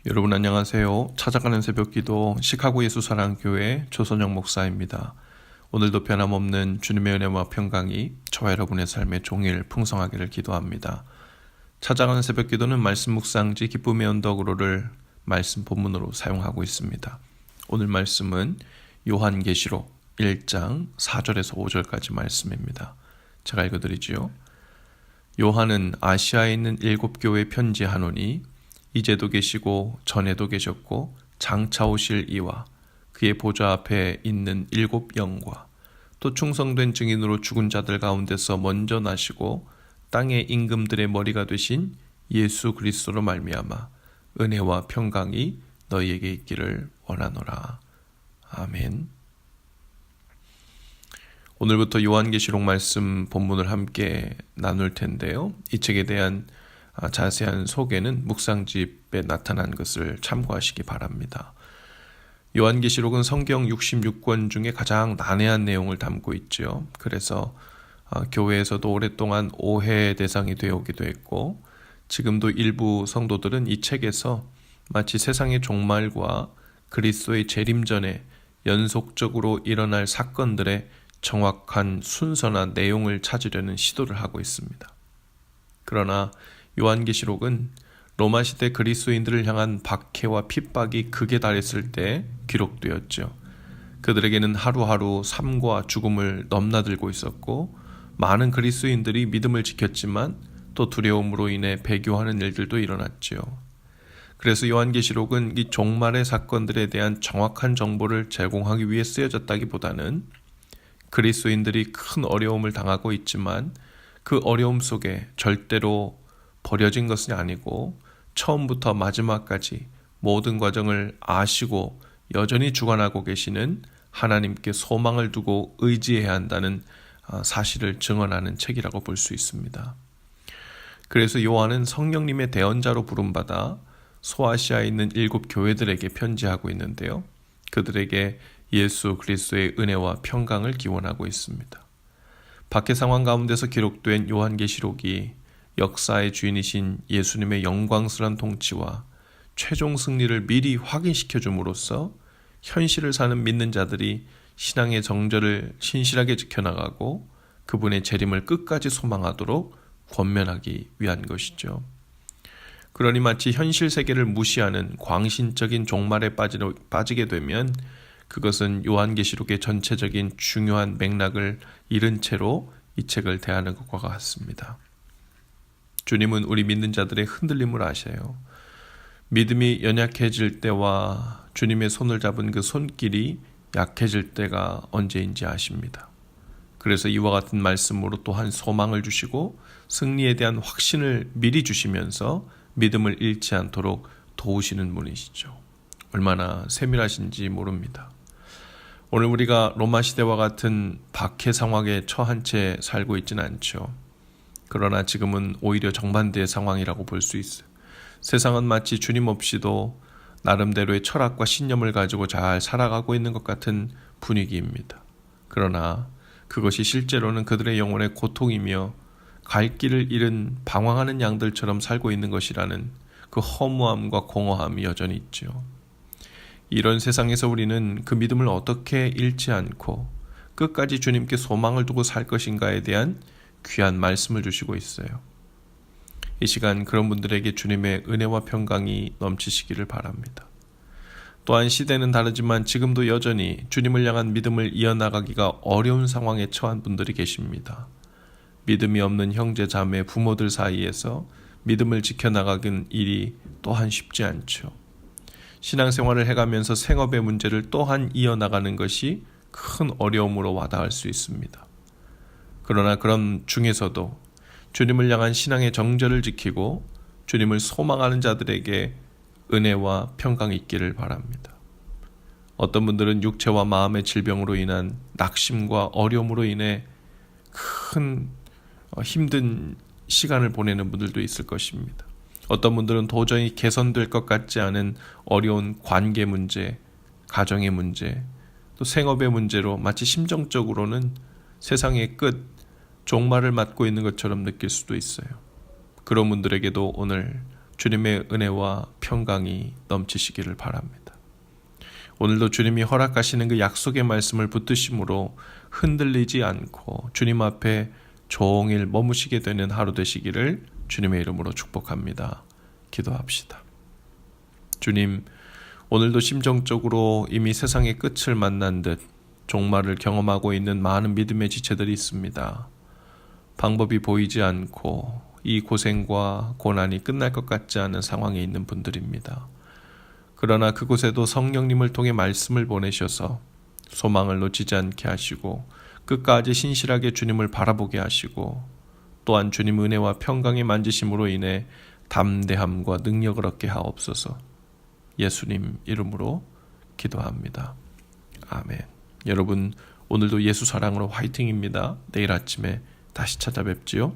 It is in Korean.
여러분 안녕하세요. 찾아가는 새벽기도 시카고 예수사랑교회 조선영 목사입니다. 오늘도 변함없는 주님의 은혜와 평강이 저와 여러분의 삶에 종일 풍성하기를 기도합니다. 찾아가는 새벽기도는 말씀 묵상지 기쁨의 언덕으로를 말씀 본문으로 사용하고 있습니다. 오늘 말씀은 요한계시록 1장 4절에서 5절까지 말씀입니다. 제가 읽어드리지요. 요한은 아시아에 있는 7교회에 편지하노니 이제도 계시고 전에도 계셨고 장차 오실 이와 그의 보좌 앞에 있는 7 영과 또 충성된 증인으로 죽은 자들 가운데서 먼저 나시고 땅의 임금들의 머리가 되신 예수 그리스도로 말미암아 은혜와 평강이 너희에게 있기를 원하노라. 아멘. 오늘부터 요한계시록 말씀 본문을 함께 나눌 텐데요. 이 책에 대한 자세한 소개는 묵상집에 나타난 것을 참고하시기 바랍니다. 요한계시록은 성경 66권 중에 가장 난해한 내용을 담고 있죠. 그래서 교회에서도 오랫동안 오해의 대상이 되어오기도 했고 지금도 일부 성도들은 이 책에서 마치 세상의 종말과 그리스도의 재림 전에 연속적으로 일어날 사건들의 정확한 순서나 내용을 찾으려는 시도를 하고 있습니다. 그러나 요한계시록은 로마 시대 그리스도인들을 향한 박해와 핍박이 극에 달했을 때 기록되었죠. 그들에게는 하루하루 삶과 죽음을 넘나들고 있었고 많은 그리스도인들이 믿음을 지켰지만 또 두려움으로 인해 배교하는 일들도 일어났죠. 그래서 요한계시록은 이 종말의 사건들에 대한 정확한 정보를 제공하기 위해 쓰여졌다기보다는 그리스도인들이 큰 어려움을 당하고 있지만 그 어려움 속에 절대로 버려진 것은 아니고 처음부터 마지막까지 모든 과정을 아시고 여전히 주관하고 계시는 하나님께 소망을 두고 의지해야 한다는 사실을 증언하는 책이라고 볼 수 있습니다. 그래서 요한은 성령님의 대언자로 부름받아 소아시아에 있는 7 교회들에게 편지하고 있는데요. 그들에게 예수 그리스도의 은혜와 평강을 기원하고 있습니다. 박해 상황 가운데서 기록된 요한계시록이 역사의 주인이신 예수님의 영광스러운 통치와 최종 승리를 미리 확인시켜 줌으로써 현실을 사는 믿는 자들이 신앙의 정절을 신실하게 지켜나가고 그분의 재림을 끝까지 소망하도록 권면하기 위한 것이죠. 그러니 마치 현실 세계를 무시하는 광신적인 종말에 빠지게 되면 그것은 요한계시록의 전체적인 중요한 맥락을 잃은 채로 이 책을 대하는 것과 같습니다. 주님은 우리 믿는 자들의 흔들림을 아셔요. 믿음이 연약해질 때와 주님의 손을 잡은 그 손길이 약해질 때가 언제인지 아십니다. 그래서 이와 같은 말씀으로 또한 소망을 주시고 승리에 대한 확신을 미리 주시면서 믿음을 잃지 않도록 도우시는 분이시죠. 얼마나 세밀하신지 모릅니다. 오늘 우리가 로마 시대와 같은 박해 상황에 처한 채 살고 있지는 않죠. 그러나 지금은 오히려 정반대의 상황이라고 볼 수 있어요. 세상은 마치 주님 없이도 나름대로의 철학과 신념을 가지고 잘 살아가고 있는 것 같은 분위기입니다. 그러나 그것이 실제로는 그들의 영혼의 고통이며 갈 길을 잃은 방황하는 양들처럼 살고 있는 것이라는 그 허무함과 공허함이 여전히 있죠. 이런 세상에서 우리는 그 믿음을 어떻게 잃지 않고 끝까지 주님께 소망을 두고 살 것인가에 대한 귀한 말씀을 주시고 있어요. 이 시간 그런 분들에게 주님의 은혜와 평강이 넘치시기를 바랍니다. 또한 시대는 다르지만 지금도 여전히 주님을 향한 믿음을 이어나가기가 어려운 상황에 처한 분들이 계십니다. 믿음이 없는 형제 자매 부모들 사이에서 믿음을 지켜나가는 일이 또한 쉽지 않죠. 신앙생활을 해가면서 생업의 문제를 또한 이어나가는 것이 큰 어려움으로 와닿을 수 있습니다. 그러나 그런 중에서도 주님을 향한 신앙의 정절을 지키고 주님을 소망하는 자들에게 은혜와 평강이 있기를 바랍니다. 어떤 분들은 육체와 마음의 질병으로 인한 낙심과 어려움으로 인해 큰 힘든 시간을 보내는 분들도 있을 것입니다. 어떤 분들은 도저히 개선될 것 같지 않은 어려운 관계 문제, 가정의 문제, 또 생업의 문제로 마치 심정적으로는 세상의 끝, 종말을 맞고 있는 것처럼 느낄 수도 있어요. 그런 분들에게도 오늘 주님의 은혜와 평강이 넘치시기를 바랍니다. 오늘도 주님이 허락하시는 그 약속의 말씀을 붙드심으로 흔들리지 않고 주님 앞에 종일 머무시게 되는 하루 되시기를 주님의 이름으로 축복합니다. 기도합시다. 주님, 오늘도 심정적으로 이미 세상의 끝을 만난 듯 종말을 경험하고 있는 많은 믿음의 지체들이 있습니다. 방법이 보이지 않고 이 고생과 고난이 끝날 것 같지 않은 상황에 있는 분들입니다. 그러나 그곳에도 성령님을 통해 말씀을 보내셔서 소망을 놓치지 않게 하시고 끝까지 신실하게 주님을 바라보게 하시고 또한 주님 은혜와 평강의 만지심으로 인해 담대함과 능력을 얻게 하옵소서. 예수님 이름으로 기도합니다. 아멘. 여러분, 오늘도 예수 사랑으로 화이팅입니다. 내일 아침에 다시 찾아뵙지요.